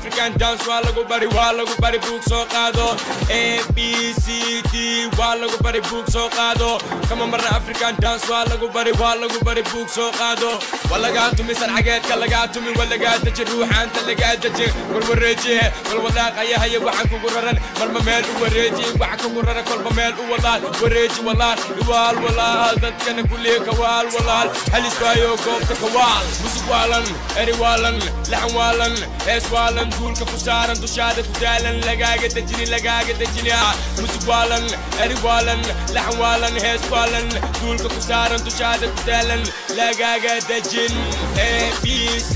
African dance waa lagu bari book soo qaado A B C D waa lagu bari book soo qaado kama marna African dance waa lagu bari book soo qaado walaga tumi sarcageedka laga tumi walaga daji ruuxaanta laga daji warwareejiye walwadaaqaya haya waxaan kugu raran marma meel u wareeji waxa kugu raran kolba meel u walaal wareeji walaal walaal dadkana kulliye kawaal walaal halis waayo goobta kawaal musik waalan eri waalan laxan waalan hees waalan duulka ku saaran dushaada ku daalan lagaaga dejini musik waalan eri waalan laxan waalan hees waalan duulka ku saaran dushaada ku daalan lagaaga dejin A B C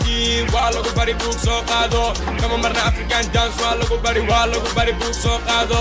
D waa lagu bari book soo qaado kama marna African dance waa lagu bari book soo qaado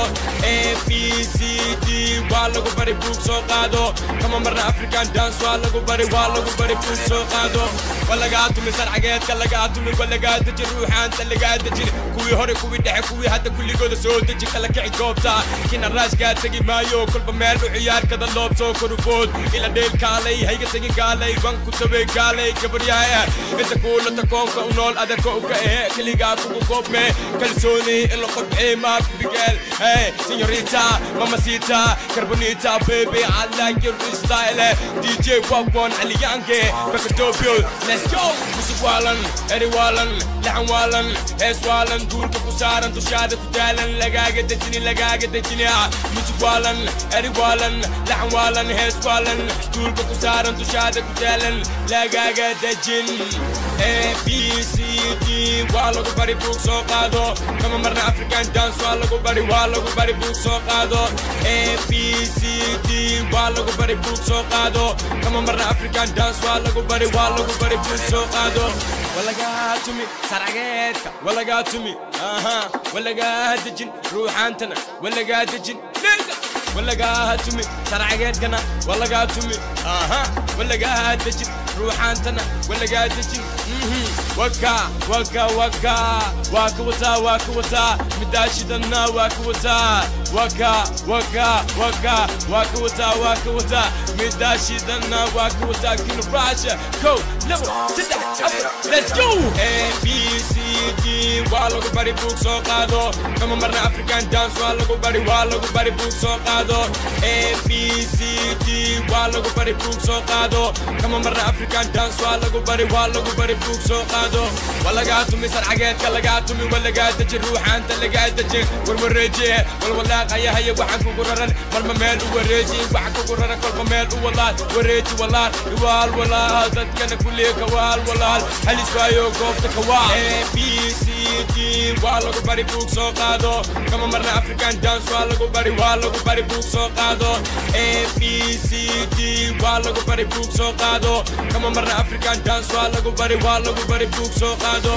A B C D waa lagu bari book soo qaado kama marna African dance waa lagu bari book soo qaado walaga tumi sarcageedka laga tumi walaga daji ruuxaanta laga daji kuwii hore kuwii dhexe kuwii hadda kulligooda soo daji kala kici goobta kina raashka tagi maayo kolba meel u ciyaar kada loob soo korufood ila dheel kaalay hayga tagi gaalay banku tabe gaalay gabaryaha inta kuula takoonka u nool adeerka u ka ee kaligaa kugu goobme kalsooni ila qodcee maa bigal hey señorita mamacita carbonita baby I like your style DJ Wagwan Aliyange Bakatopio let's go musik waalan eri waalan laxan waalan hees waalan duulka ku saaran dushaada ku daalan lagaaga dejini musik waalan eri waalan laxan waalan hees waalan duulka ku saaran dushaada ku daalan lagaaga dejin A B C D waa lagu bari book soo qaado kama marna African dance waa lagu bari book soo qaado A B C D waa lagu bari book soo qaado kama marna African dance waa lagu bari book soo qaado walaga tumi sarcageedka walaga tumi walaga dejin ruuxaantana walaga dejin walaga tumi sarcageedkana walaga tumi walaga dejin ruuxaantana walaga dejin waka wata midashidana waka wata midashidana waka kinu rasha go level sit down let's go A B C D waa lagu bari book soo qaado kama marna African dance waa lagu bari book soo qaado A B C D waa lagu bari book soo qaado kama marna African dance waa lagu bari book soo qaado walaga tumi sarcageedka laga tumi walaga daji ruuxaanta laga daji warwareejiye walwadaaqaya haya waxaan kugu raran marma meel u wareeji waxa kugu raran kolba meel u walaal wareeji walaal dadkana kulliye kawaal walaal halis waayo goobta kawaal A B C D waa lagu bari book soo qaado kama marna African dance waa lagu bari book soo qaado A B C D waa lagu bari book soo qaado kama marna African dance waa lagu bari book soo qaado